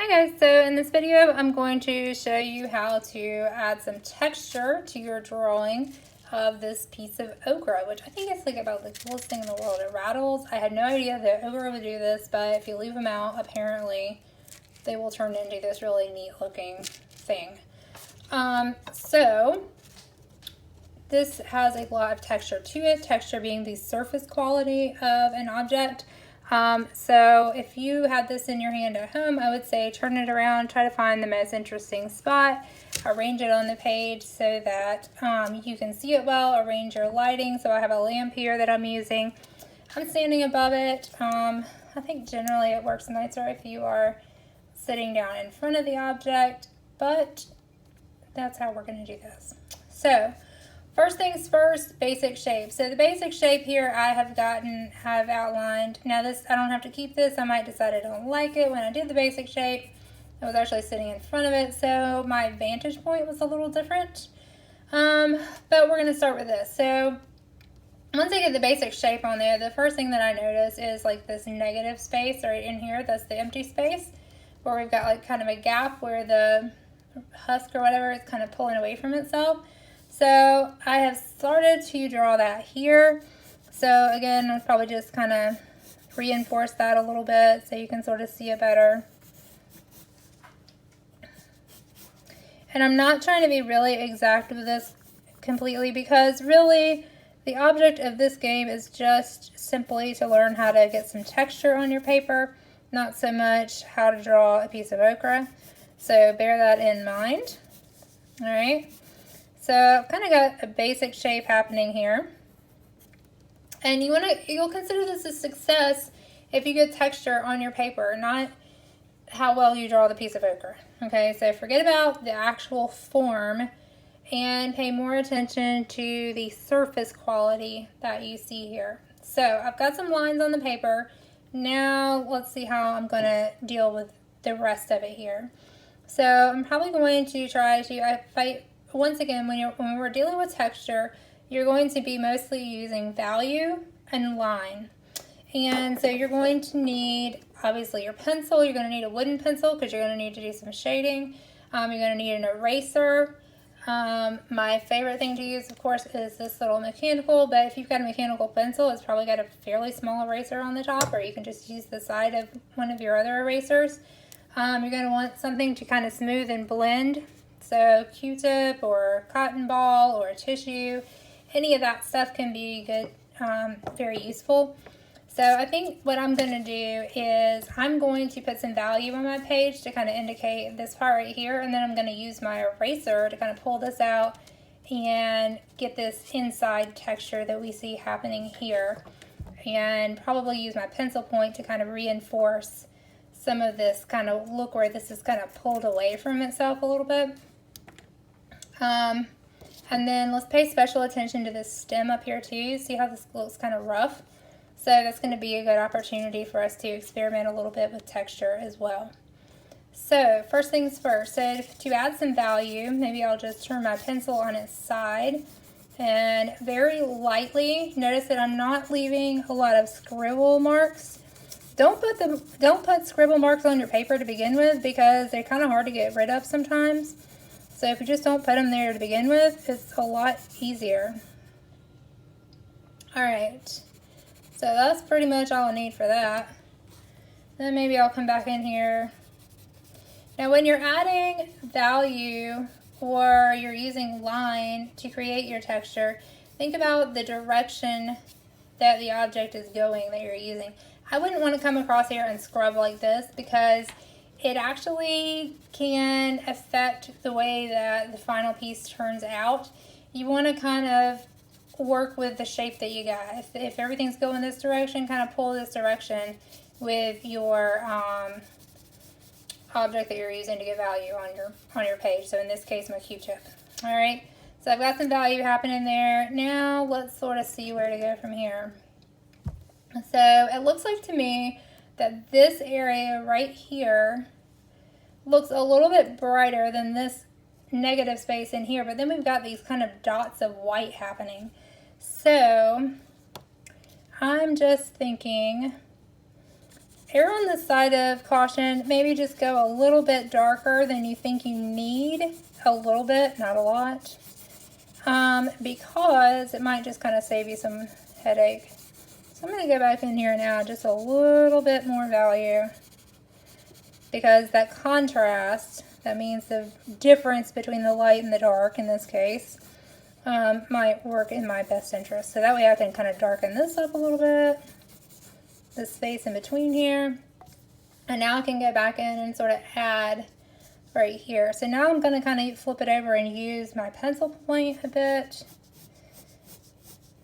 Hi guys, so in this video I'm going to show you how to add some texture to your drawing of this piece of okra, which I think is like about the coolest thing in the world. It rattles. I had no idea that okra would do this, but if you leave them out, apparently they will turn into this really neat looking thing. So this has a lot of texture to it, texture being the surface quality of an object. So if you had this in your hand at home, I would say turn it around, try to find the most interesting spot, arrange it on the page so that you can see it well, arrange your lighting. So I have a lamp here that I'm using. I'm standing above it. I think generally it works nicer if you are sitting down in front of the object, but that's how we're going to do this. So first things first, basic shape. So the basic shape here I have outlined. Now this, I don't have to keep this. I might decide I don't like it. When I did the basic shape, I was actually sitting in front of it, so my vantage point was a little different. But we're going to start with this. So once I get the basic shape on there, the first thing that I notice is like this negative space right in here. That's the empty space where we've got like kind of a gap where the husk or whatever is kind of pulling away from itself. So I have started to draw that here. So again, I'll probably just kind of reinforce that a little bit so you can sort of see it better. And I'm not trying to be really exact with this completely because really the object of this game is just simply to learn how to get some texture on your paper, not so much how to draw a piece of okra. So bear that in mind. All right. So I've kind of got a basic shape happening here. And you'll consider this a success if you get texture on your paper, not how well you draw the piece of okra. Okay, so forget about the actual form and pay more attention to the surface quality that you see here. So I've got some lines on the paper. Now let's see how I'm going to deal with the rest of it here. So I'm probably going to try to, once again, when we're dealing with texture, you're going to be mostly using value and line. And so you're going to need, obviously, your pencil. You're going to need a wooden pencil because you're going to need to do some shading. You're going to need an eraser. My favorite thing to use, of course, is this little mechanical, but if you've got a mechanical pencil, it's probably got a fairly small eraser on the top, or you can just use the side of one of your other erasers. You're going to want something to kind of smooth and blend. So Q-tip or cotton ball or tissue, any of that stuff can be good, very useful. So I think what I'm going to do is I'm going to put some value on my page to kind of indicate this part right here, and then I'm going to use my eraser to kind of pull this out and get this inside texture that we see happening here, and probably use my pencil point to kind of reinforce some of this kind of look where this is kind of pulled away from itself a little bit. And then let's pay special attention to this stem up here too. See how this looks kind of rough? So that's going to be a good opportunity for us to experiment a little bit with texture as well. So first things first, so to add some value, maybe I'll just turn my pencil on its side and very lightly, notice that I'm not leaving a lot of scribble marks. Don't put scribble marks on your paper to begin with because they're kind of hard to get rid of sometimes. So if you just don't put them there to begin with, it's a lot easier. All right, so that's pretty much all I need for that. Then maybe I'll come back in here. Now when you're adding value or you're using line to create your texture, think about the direction that the object is going that you're using. I wouldn't want to come across here and scrub like this because it actually can affect the way that the final piece turns out. You want to kind of work with the shape that you got. If everything's going this direction, kind of pull this direction with your object that you're using to get value on your page. So in this case, my Q-tip. All right, so I've got some value happening there. Now let's sort of see where to go from here. So it looks like to me that this area right here looks a little bit brighter than this negative space in here, but then we've got these kind of dots of white happening. So I'm just thinking err on the side of caution. Maybe just go a little bit darker than you think you need. A little bit, not a lot. Because it might just kind of save you some headache. So I'm going to go back in here and add just a little bit more value. Because that contrast, that means the difference between the light and the dark in this case, might work in my best interest. So that way I can kind of darken this up a little bit, this space in between here. And now I can go back in and sort of add right here. So now I'm going to kind of flip it over and use my pencil point a bit.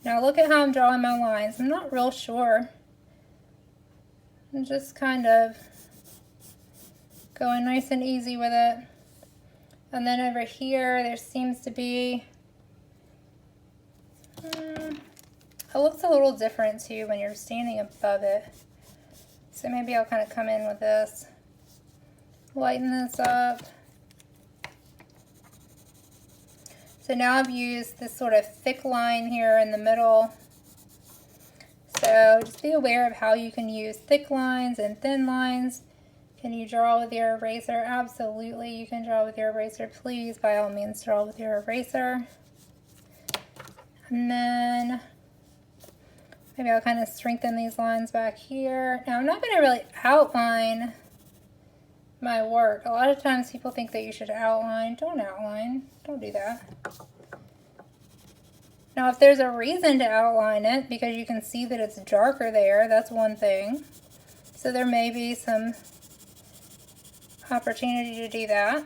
Now look at how I'm drawing my lines. I'm not real sure. I'm just kind of going nice and easy with it. And then over here there seems to be, it looks a little different too when you're standing above it. So maybe I'll kind of come in with this. Lighten this up. So now I've used this sort of thick line here in the middle. So just be aware of how you can use thick lines and thin lines. Can you draw with your eraser? Absolutely, you can draw with your eraser. Please, by all means, draw with your eraser. And then maybe I'll kind of strengthen these lines back here. Now I'm not going to really outline my work. A lot of times people think that you should outline. Don't outline. Don't do that. Now if there's a reason to outline it because you can see that it's darker there, that's one thing. So there may be some opportunity to do that.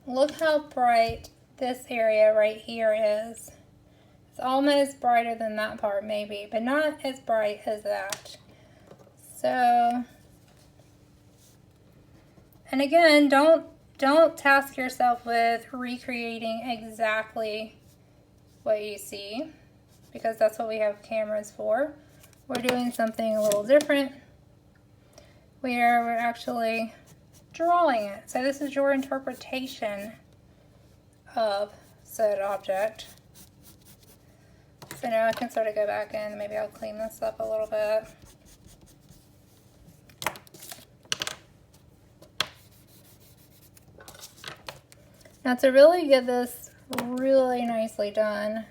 Look how bright this area right here is. It's almost brighter than that part maybe, but not as bright as that. So, and again, don't task yourself with recreating exactly what you see, because that's what we have cameras for. We're doing something a little different where we're actually drawing it. So this is your interpretation of said object. So now I can sort of go back in, maybe I'll clean this up a little bit. Now to really get this really nicely done,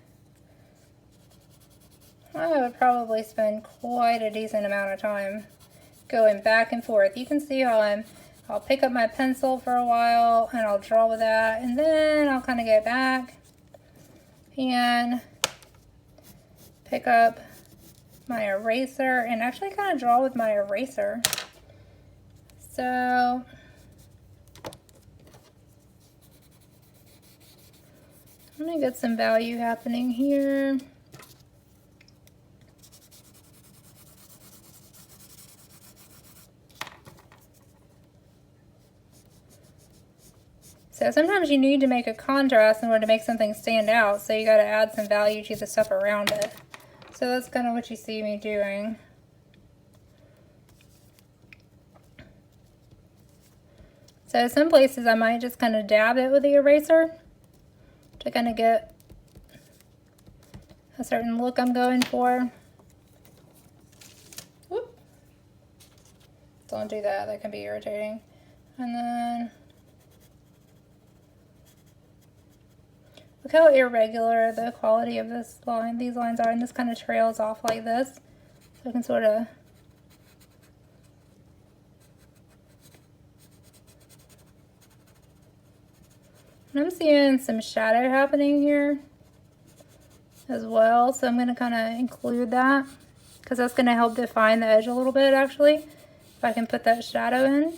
I would probably spend quite a decent amount of time going back and forth. You can see how I'll pick up my pencil for a while and I'll draw with that, and then I'll kind of get back and pick up my eraser and actually kind of draw with my eraser. So I'm going to get some value happening here. So sometimes you need to make a contrast in order to make something stand out, so you got to add some value to the stuff around it. So that's kind of what you see me doing. So some places I might just kind of dab it with the eraser to kind of get a certain look I'm going for. Whoop. Don't do that, that can be irritating. And then look how irregular the quality of this line, these lines are, and this kind of trails off like this. So I can sort of I'm seeing some shadow happening here as well, so I'm going to kind of include that because that's going to help define the edge a little bit actually, if I can put that shadow in.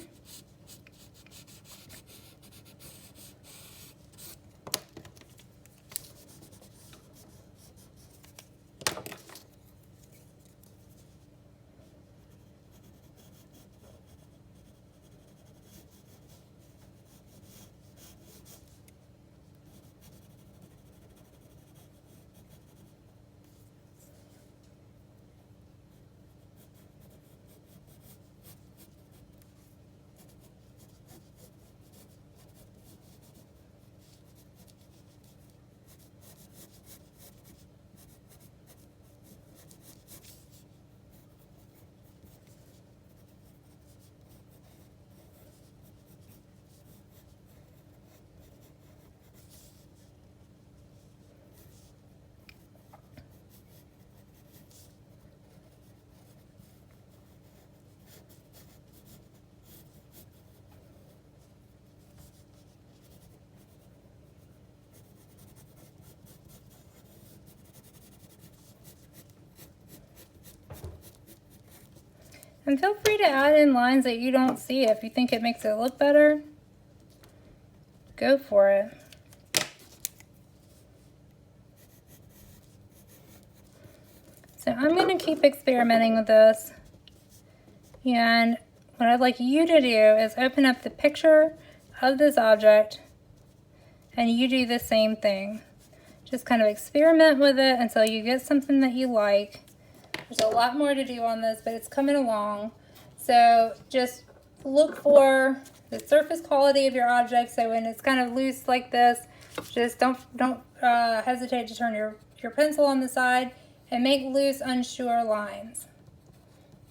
And feel free to add in lines that you don't see. If you think it makes it look better, go for it. So I'm going to keep experimenting with this. And what I'd like you to do is open up the picture of this object and you do the same thing. Just kind of experiment with it until you get something that you like. There's a lot more to do on this, but it's coming along. So just look for the surface quality of your object. So when it's kind of loose like this, just don't hesitate to turn your pencil on the side and make loose, unsure lines.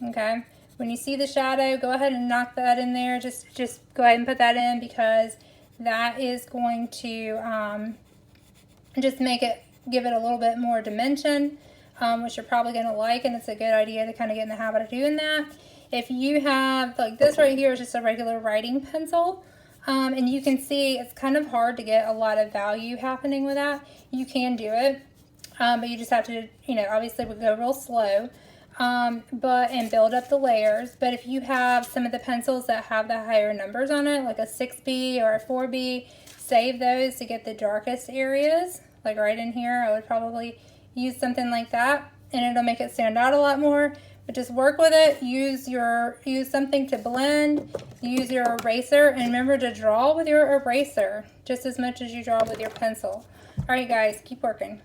Okay. When you see the shadow, go ahead and knock that in there. Just go ahead and put that in, because that is going to just give it a little bit more dimension, which you're probably going to like, and it's a good idea to kind of get in the habit of doing that. If you have, like this right here is just a regular writing pencil, and you can see it's kind of hard to get a lot of value happening with that. You can do it, but you just have to, obviously we go real slow, and build up the layers. But if you have some of the pencils that have the higher numbers on it, like a 6B or a 4B, save those to get the darkest areas, like right in here. I would probably use something like that, and it'll make it stand out a lot more. But just work with it. Use something to blend. Use your eraser, and remember to draw with your eraser just as much as you draw with your pencil. All right, guys, keep working.